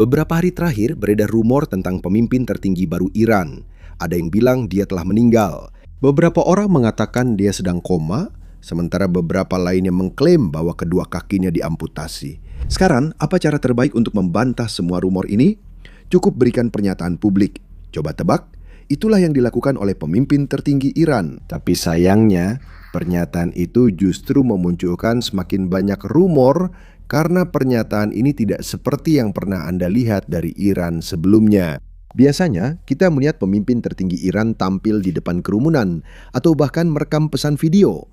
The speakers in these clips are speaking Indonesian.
Beberapa hari terakhir beredar rumor tentang pemimpin tertinggi baru Iran. Ada yang bilang dia telah meninggal. Beberapa orang mengatakan dia sedang koma, sementara beberapa lainnya mengklaim bahwa kedua kakinya diamputasi. Sekarang, apa cara terbaik untuk membantah semua rumor ini? Cukup berikan pernyataan publik. Coba tebak, itulah yang dilakukan oleh pemimpin tertinggi Iran. Tapi sayangnya, pernyataan itu justru memunculkan semakin banyak rumor karena pernyataan ini tidak seperti yang pernah Anda lihat dari Iran sebelumnya. Biasanya, kita melihat pemimpin tertinggi Iran tampil di depan kerumunan atau bahkan merekam pesan video.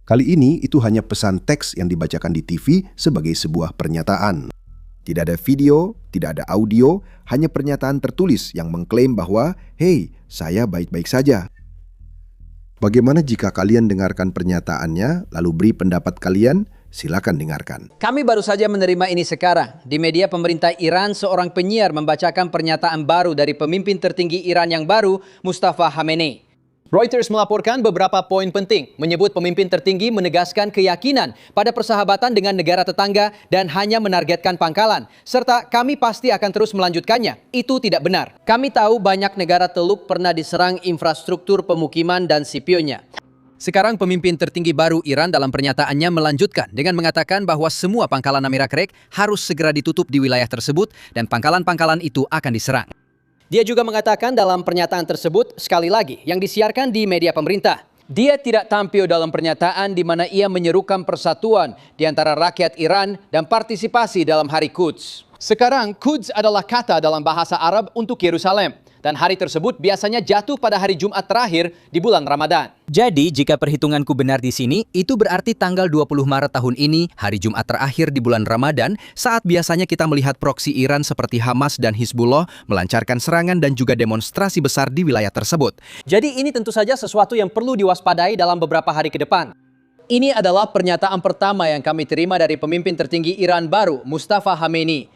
Kali ini, itu hanya pesan teks yang dibacakan di TV sebagai sebuah pernyataan. Tidak ada video, tidak ada audio, hanya pernyataan tertulis yang mengklaim bahwa, "Hei, saya baik-baik saja." Bagaimana jika kalian dengarkan pernyataannya, lalu beri pendapat kalian? Silakan dengarkan. Kami baru saja menerima ini sekarang. Di media pemerintah Iran, seorang penyiar membacakan pernyataan baru dari pemimpin tertinggi Iran yang baru, Mustafa Khamenei. Reuters melaporkan beberapa poin penting, menyebut pemimpin tertinggi menegaskan keyakinan pada persahabatan dengan negara tetangga dan hanya menargetkan pangkalan, serta kami pasti akan terus melanjutkannya. Itu tidak benar. Kami tahu banyak negara Teluk pernah diserang infrastruktur pemukiman dan sipilnya. Sekarang pemimpin tertinggi baru Iran dalam pernyataannya melanjutkan dengan mengatakan bahwa semua pangkalan Amerika harus segera ditutup di wilayah tersebut dan pangkalan-pangkalan itu akan diserang. Dia juga mengatakan dalam pernyataan tersebut, sekali lagi, yang disiarkan di media pemerintah, dia tidak tampil dalam pernyataan di mana ia menyerukan persatuan di antara rakyat Iran dan partisipasi dalam Hari Quds. Sekarang, Quds adalah kata dalam bahasa Arab untuk Yerusalem. Dan hari tersebut biasanya jatuh pada hari Jumat terakhir di bulan Ramadan. Jadi, jika perhitunganku benar di sini, itu berarti tanggal 20 Maret tahun ini, hari Jumat terakhir di bulan Ramadan, saat biasanya kita melihat proksi Iran seperti Hamas dan Hizbullah melancarkan serangan dan juga demonstrasi besar di wilayah tersebut. Jadi ini tentu saja sesuatu yang perlu diwaspadai dalam beberapa hari ke depan. Ini adalah pernyataan pertama yang kami terima dari pemimpin tertinggi Iran baru, Mustafa Khamenei.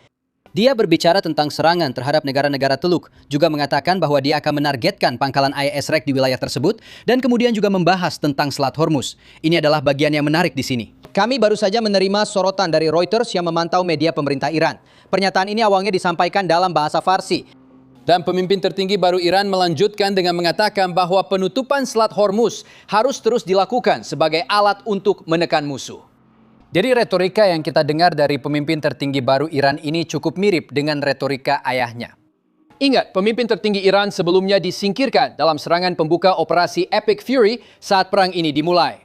Dia berbicara tentang serangan terhadap negara-negara Teluk, juga mengatakan bahwa dia akan menargetkan pangkalan IS-REC di wilayah tersebut, dan kemudian juga membahas tentang Selat Hormuz. Ini adalah bagian yang menarik di sini. Kami baru saja menerima sorotan dari Reuters yang memantau media pemerintah Iran. Pernyataan ini awalnya disampaikan dalam bahasa Farsi. Dan pemimpin tertinggi baru Iran melanjutkan dengan mengatakan bahwa penutupan Selat Hormuz harus terus dilakukan sebagai alat untuk menekan musuh. Jadi retorika yang kita dengar dari pemimpin tertinggi baru Iran ini cukup mirip dengan retorika ayahnya. Ingat, pemimpin tertinggi Iran sebelumnya disingkirkan dalam serangan pembuka operasi Epic Fury saat perang ini dimulai.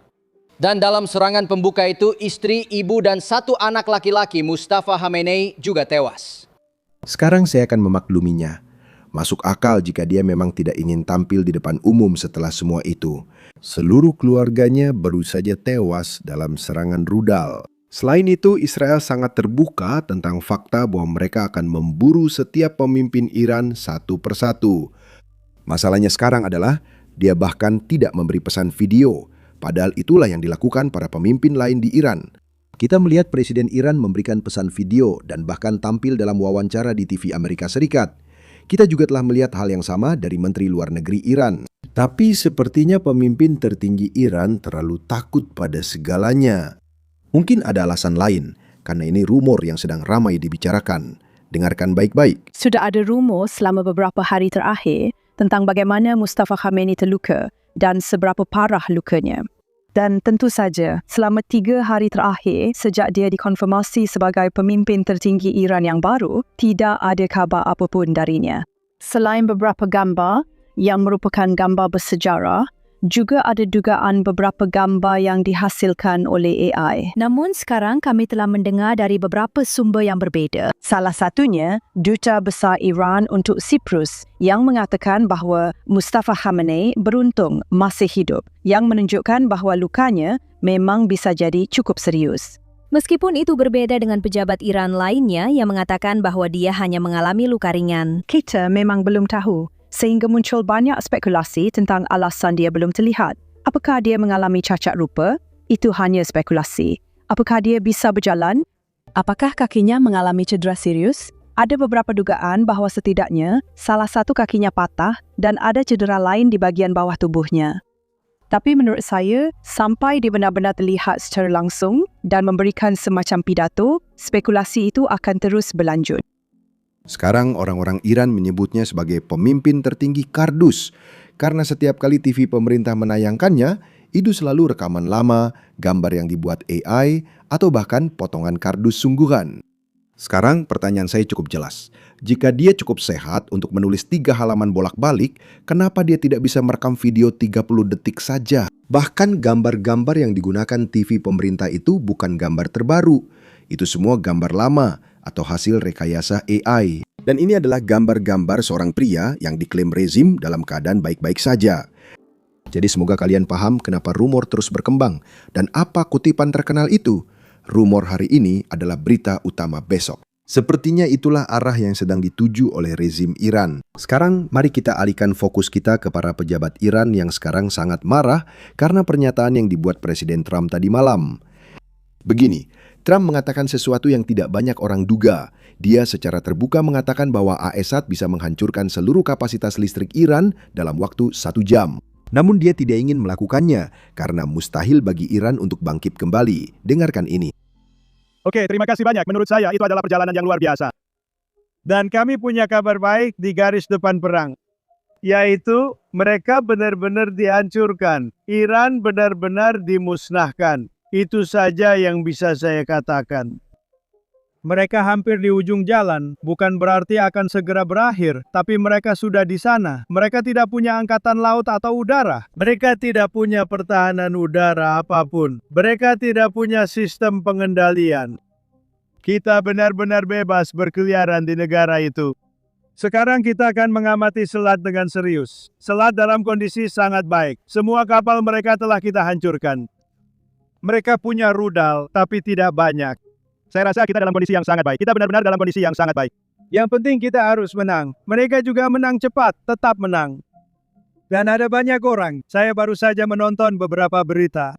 Dan dalam serangan pembuka itu, istri, ibu, dan satu anak laki-laki Mustafa Khamenei juga tewas. Sekarang saya akan memakluminya. Masuk akal jika dia memang tidak ingin tampil di depan umum setelah semua itu. Seluruh keluarganya baru saja tewas dalam serangan rudal. Selain itu, Israel sangat terbuka tentang fakta bahwa mereka akan memburu setiap pemimpin Iran satu persatu. Masalahnya sekarang adalah, dia bahkan tidak memberi pesan video, padahal itulah yang dilakukan para pemimpin lain di Iran. Kita melihat Presiden Iran memberikan pesan video dan bahkan tampil dalam wawancara di TV Amerika Serikat. Kita juga telah melihat hal yang sama dari Menteri Luar Negeri Iran. Tapi sepertinya pemimpin tertinggi Iran terlalu takut pada segalanya. Mungkin ada alasan lain, karena ini rumor yang sedang ramai dibicarakan. Dengarkan baik-baik. Sudah ada rumor selama beberapa hari terakhir tentang bagaimana Mustafa Khamenei terluka dan seberapa parah lukanya. Dan tentu saja, selama 3 hari terakhir sejak dia dikonfirmasi sebagai pemimpin tertinggi Iran yang baru, tidak ada kabar apapun darinya. Selain beberapa gambar yang merupakan gambar bersejarah, juga ada dugaan beberapa gambar yang dihasilkan oleh AI. Namun sekarang kami telah mendengar dari beberapa sumber yang berbeza. Salah satunya, Duta Besar Iran untuk Siprus yang mengatakan bahawa Mustafa Khamenei beruntung masih hidup, yang menunjukkan bahawa lukanya memang bisa jadi cukup serius. Meskipun itu berbeda dengan pejabat Iran lainnya yang mengatakan bahwa dia hanya mengalami luka ringan. Kita memang belum tahu, sehingga muncul banyak spekulasi tentang alasan dia belum terlihat. Apakah dia mengalami cacat rupa? Itu hanya spekulasi. Apakah dia bisa berjalan? Apakah kakinya mengalami cedera serius? Ada beberapa dugaan bahawa setidaknya salah satu kakinya patah dan ada cedera lain di bagian bawah tubuhnya. Tapi menurut saya, sampai dia benar-benar terlihat secara langsung dan memberikan semacam pidato, spekulasi itu akan terus berlanjut. Sekarang orang-orang Iran menyebutnya sebagai pemimpin tertinggi kardus, karena setiap kali TV pemerintah menayangkannya, itu selalu rekaman lama, gambar yang dibuat AI, atau bahkan potongan kardus sungguhan. Sekarang pertanyaan saya cukup jelas. Jika dia cukup sehat untuk menulis 3 halaman bolak-balik, kenapa dia tidak bisa merekam video 30 detik saja? Bahkan gambar-gambar yang digunakan TV pemerintah itu bukan gambar terbaru. Itu semua gambar lama atau hasil rekayasa AI. Dan ini adalah gambar-gambar seorang pria yang diklaim rezim dalam keadaan baik-baik saja. Jadi semoga kalian paham kenapa rumor terus berkembang dan apa kutipan terkenal itu. Rumor hari ini adalah berita utama besok. Sepertinya itulah arah yang sedang dituju oleh rezim Iran. Sekarang mari kita alihkan fokus kita ke para pejabat Iran yang sekarang sangat marah karena pernyataan yang dibuat Presiden Trump tadi malam. Begini, Trump mengatakan sesuatu yang tidak banyak orang duga. Dia secara terbuka mengatakan bahwa AS-1 bisa menghancurkan seluruh kapasitas listrik Iran dalam waktu 1 jam. Namun dia tidak ingin melakukannya karena mustahil bagi Iran untuk bangkit kembali. Dengarkan ini. Oke, terima kasih banyak. Menurut saya itu adalah perjalanan yang luar biasa. Dan kami punya kabar baik di garis depan perang. Yaitu mereka benar-benar dihancurkan. Iran benar-benar dimusnahkan. Itu saja yang bisa saya katakan. Mereka hampir di ujung jalan, bukan berarti akan segera berakhir, tapi mereka sudah di sana. Mereka tidak punya angkatan laut atau udara. Mereka tidak punya pertahanan udara apapun. Mereka tidak punya sistem pengendalian. Kita benar-benar bebas berkeliaran di negara itu. Sekarang kita akan mengamati selat dengan serius. Selat dalam kondisi sangat baik. Semua kapal mereka telah kita hancurkan. Mereka punya rudal, tapi tidak banyak. Saya rasa kita dalam kondisi yang sangat baik. Kita benar-benar dalam kondisi yang sangat baik. Yang penting kita harus menang. Mereka juga menang cepat, tetap menang. Dan ada banyak orang. Saya baru saja menonton beberapa berita.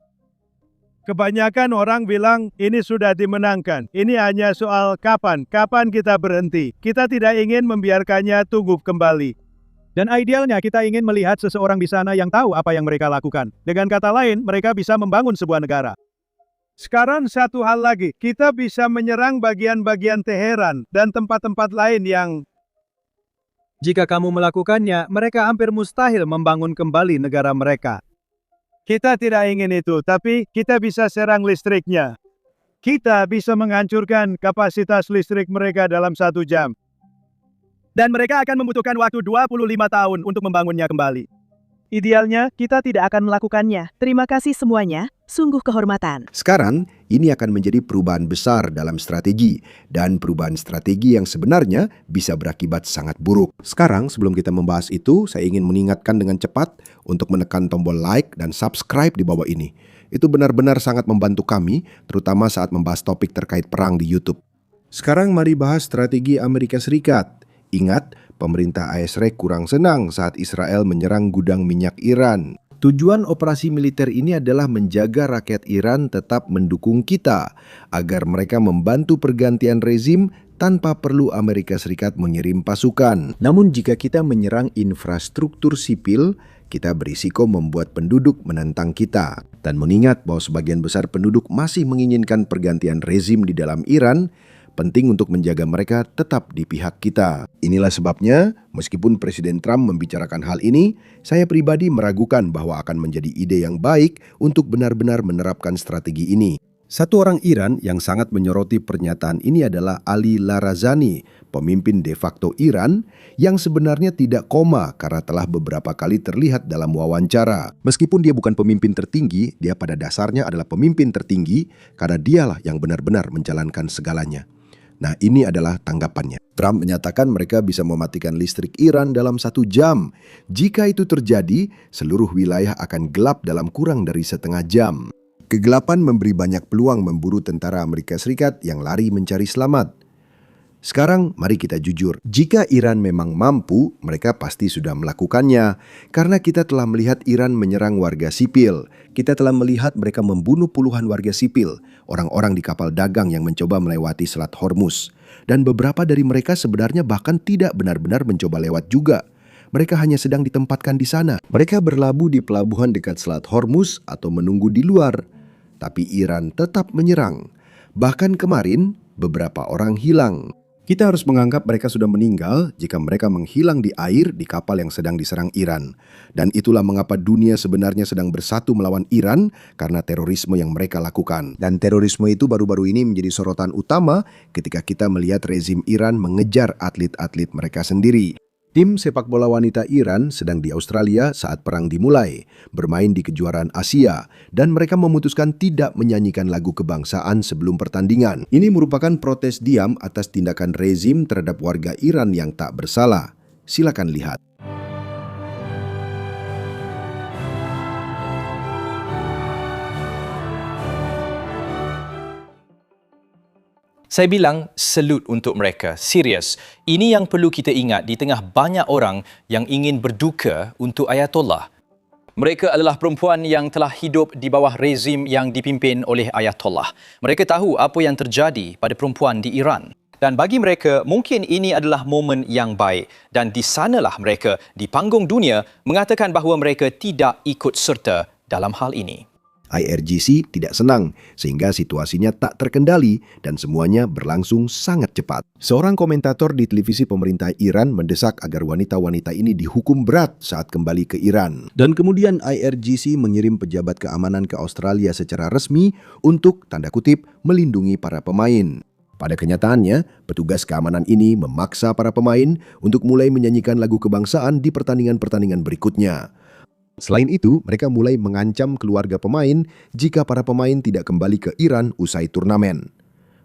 Kebanyakan orang bilang ini sudah dimenangkan. Ini hanya soal kapan kita berhenti. Kita tidak ingin membiarkannya tumbuh kembali. Dan idealnya kita ingin melihat seseorang di sana yang tahu apa yang mereka lakukan. Dengan kata lain, mereka bisa membangun sebuah negara. Sekarang satu hal lagi, kita bisa menyerang bagian-bagian Teheran dan tempat-tempat lain yang jika kamu melakukannya, mereka hampir mustahil membangun kembali negara mereka. Kita tidak ingin itu, tapi kita bisa serang listriknya. Kita bisa menghancurkan kapasitas listrik mereka dalam 1 jam. Dan mereka akan membutuhkan waktu 25 tahun untuk membangunnya kembali. Idealnya, kita tidak akan melakukannya. Terima kasih semuanya. Sungguh kehormatan. Sekarang, ini akan menjadi perubahan besar dalam strategi. Dan perubahan strategi yang sebenarnya bisa berakibat sangat buruk. Sekarang, sebelum kita membahas itu, saya ingin mengingatkan dengan cepat untuk menekan tombol like dan subscribe di bawah ini. Itu benar-benar sangat membantu kami, terutama saat membahas topik terkait perang di YouTube. Sekarang mari bahas strategi Amerika Serikat. Ingat, pemerintah ASR kurang senang saat Israel menyerang gudang minyak Iran. Tujuan operasi militer ini adalah menjaga rakyat Iran tetap mendukung kita, agar mereka membantu pergantian rezim tanpa perlu Amerika Serikat mengirim pasukan. Namun jika kita menyerang infrastruktur sipil, kita berisiko membuat penduduk menentang kita. Dan mengingat bahwa sebagian besar penduduk masih menginginkan pergantian rezim di dalam Iran, penting untuk menjaga mereka tetap di pihak kita. Inilah sebabnya, meskipun Presiden Trump membicarakan hal ini, saya pribadi meragukan bahwa akan menjadi ide yang baik untuk benar-benar menerapkan strategi ini. Satu orang Iran yang sangat menyoroti pernyataan ini adalah Ali Larazani, pemimpin de facto Iran yang sebenarnya tidak koma karena telah beberapa kali terlihat dalam wawancara. Meskipun dia bukan pemimpin tertinggi, dia pada dasarnya adalah pemimpin tertinggi karena dialah yang benar-benar menjalankan segalanya. Nah, ini adalah tanggapannya. Trump menyatakan mereka bisa mematikan listrik Iran dalam 1 jam. Jika itu terjadi, seluruh wilayah akan gelap dalam kurang dari setengah jam. Kegelapan memberi banyak peluang memburu tentara Amerika Serikat yang lari mencari selamat. Sekarang mari kita jujur, jika Iran memang mampu, mereka pasti sudah melakukannya. Karena kita telah melihat Iran menyerang warga sipil. Kita telah melihat mereka membunuh puluhan warga sipil, orang-orang di kapal dagang yang mencoba melewati Selat Hormuz. Dan beberapa dari mereka sebenarnya bahkan tidak benar-benar mencoba lewat juga. Mereka hanya sedang ditempatkan di sana. Mereka berlabuh di pelabuhan dekat Selat Hormuz atau menunggu di luar. Tapi Iran tetap menyerang. Bahkan kemarin, beberapa orang hilang. Kita harus menganggap mereka sudah meninggal jika mereka menghilang di air di kapal yang sedang diserang Iran. Dan itulah mengapa dunia sebenarnya sedang bersatu melawan Iran karena terorisme yang mereka lakukan. Dan terorisme itu baru-baru ini menjadi sorotan utama ketika kita melihat rezim Iran mengejar atlet-atlet mereka sendiri. Tim sepak bola wanita Iran sedang di Australia saat perang dimulai, bermain di kejuaraan Asia, dan mereka memutuskan tidak menyanyikan lagu kebangsaan sebelum pertandingan. Ini merupakan protes diam atas tindakan rezim terhadap warga Iran yang tak bersalah. Silakan lihat. Saya bilang salute untuk mereka, serius. Ini yang perlu kita ingat di tengah banyak orang yang ingin berduka untuk Ayatollah. Mereka adalah perempuan yang telah hidup di bawah rezim yang dipimpin oleh Ayatollah. Mereka tahu apa yang terjadi pada perempuan di Iran. Dan bagi mereka, mungkin ini adalah momen yang baik. Dan di sanalah mereka, di panggung dunia, mengatakan bahawa mereka tidak ikut serta dalam hal ini. IRGC tidak senang sehingga situasinya tak terkendali dan semuanya berlangsung sangat cepat. Seorang komentator di televisi pemerintah Iran mendesak agar wanita-wanita ini dihukum berat saat kembali ke Iran. Dan kemudian IRGC mengirim pejabat keamanan ke Australia secara resmi untuk, tanda kutip, melindungi para pemain. Pada kenyataannya, petugas keamanan ini memaksa para pemain untuk mulai menyanyikan lagu kebangsaan di pertandingan-pertandingan berikutnya. Selain itu, mereka mulai mengancam keluarga pemain jika para pemain tidak kembali ke Iran usai turnamen.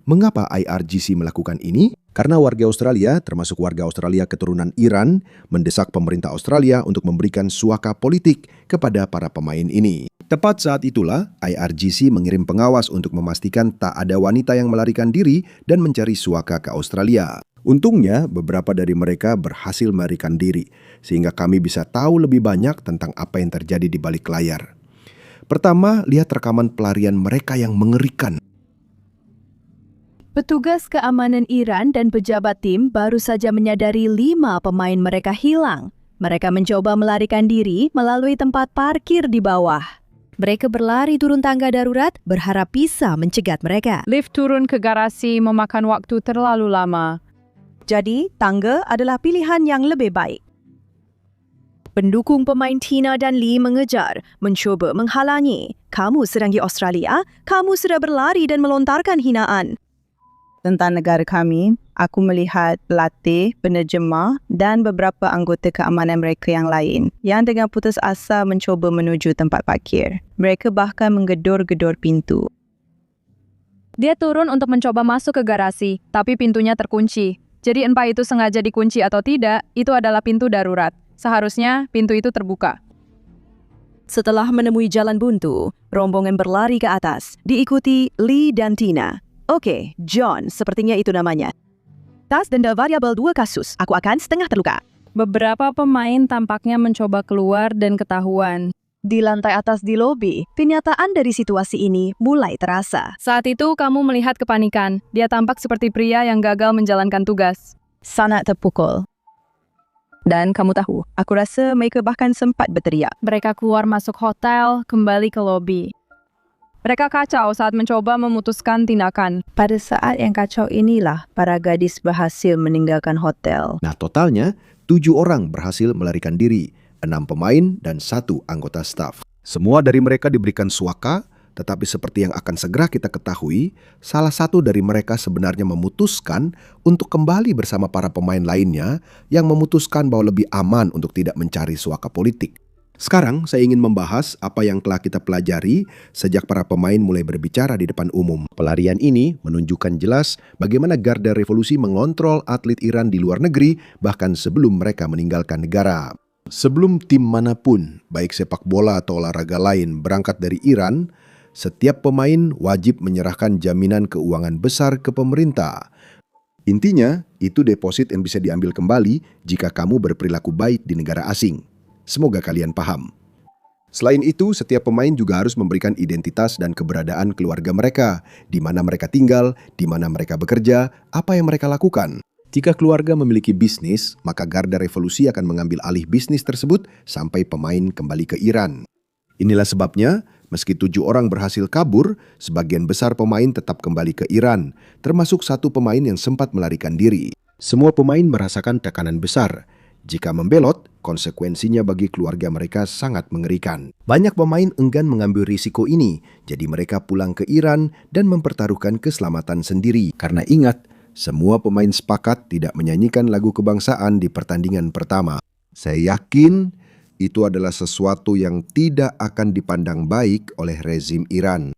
Mengapa IRGC melakukan ini? Karena warga Australia, termasuk warga Australia keturunan Iran, mendesak pemerintah Australia untuk memberikan suaka politik kepada para pemain ini. Tepat saat itulah, IRGC mengirim pengawas untuk memastikan tak ada wanita yang melarikan diri dan mencari suaka ke Australia. Untungnya, beberapa dari mereka berhasil melarikan diri, sehingga kami bisa tahu lebih banyak tentang apa yang terjadi di balik layar. Pertama, lihat rekaman pelarian mereka yang mengerikan. Petugas keamanan Iran dan pejabat tim baru saja menyadari 5 pemain mereka hilang. Mereka mencoba melarikan diri melalui tempat parkir di bawah. Mereka berlari turun tangga darurat, berharap bisa mencegat mereka. Lift turun ke garasi memakan waktu terlalu lama. Jadi, tangga adalah pilihan yang lebih baik. Pendukung pemain Tina dan Lee mengejar, mencuba menghalangi. Kamu sedang di Australia, kamu sudah berlari dan melontarkan hinaan. Tentang negara kami, aku melihat pelatih, penerjemah dan beberapa anggota keamanan mereka yang lain yang dengan putus asa mencuba menuju tempat parkir. Mereka bahkan menggedor-gedor pintu. Dia turun untuk mencoba masuk ke garasi, tapi pintunya terkunci. Jadi entah itu sengaja dikunci atau tidak, itu adalah pintu darurat. Seharusnya pintu itu terbuka. Setelah menemui jalan buntu, rombongan berlari ke atas, diikuti Lee dan Tina. Oke, John, sepertinya itu namanya. Tas denda variabel 2 kasus, aku akan setengah terluka. Beberapa pemain tampaknya mencoba keluar dan ketahuan. Di lantai atas di lobi, kenyataan dari situasi ini mulai terasa. Saat itu kamu melihat kepanikan. Dia tampak seperti pria yang gagal menjalankan tugas. Sangat terpukul. Dan kamu tahu, aku rasa mereka bahkan sempat berteriak. Mereka keluar masuk hotel, kembali ke lobi. Mereka kacau saat mencoba memutuskan tindakan. Pada saat yang kacau inilah, para gadis berhasil meninggalkan hotel. Nah, totalnya 7 orang berhasil melarikan diri. 6 pemain dan 1 anggota staf. Semua dari mereka diberikan suaka, tetapi seperti yang akan segera kita ketahui, salah satu dari mereka sebenarnya memutuskan untuk kembali bersama para pemain lainnya yang memutuskan bahwa lebih aman untuk tidak mencari suaka politik. Sekarang saya ingin membahas apa yang telah kita pelajari sejak para pemain mulai berbicara di depan umum. Pelarian ini menunjukkan jelas bagaimana Garda Revolusi mengontrol atlet Iran di luar negeri bahkan sebelum mereka meninggalkan negara. Sebelum tim manapun, baik sepak bola atau olahraga lain berangkat dari Iran, setiap pemain wajib menyerahkan jaminan keuangan besar ke pemerintah. Intinya, itu deposit yang bisa diambil kembali jika kamu berperilaku baik di negara asing. Semoga kalian paham. Selain itu, setiap pemain juga harus memberikan identitas dan keberadaan keluarga mereka, di mana mereka tinggal, di mana mereka bekerja, apa yang mereka lakukan. Jika keluarga memiliki bisnis, maka Garda Revolusi akan mengambil alih bisnis tersebut sampai pemain kembali ke Iran. Inilah sebabnya, meski 7 orang berhasil kabur, sebagian besar pemain tetap kembali ke Iran, termasuk 1 pemain yang sempat melarikan diri. Semua pemain merasakan tekanan besar. Jika membelot, konsekuensinya bagi keluarga mereka sangat mengerikan. Banyak pemain enggan mengambil risiko ini, jadi mereka pulang ke Iran dan mempertaruhkan keselamatan sendiri. Karena ingat, semua pemain sepakat tidak menyanyikan lagu kebangsaan di pertandingan pertama. Saya yakin itu adalah sesuatu yang tidak akan dipandang baik oleh rezim Iran.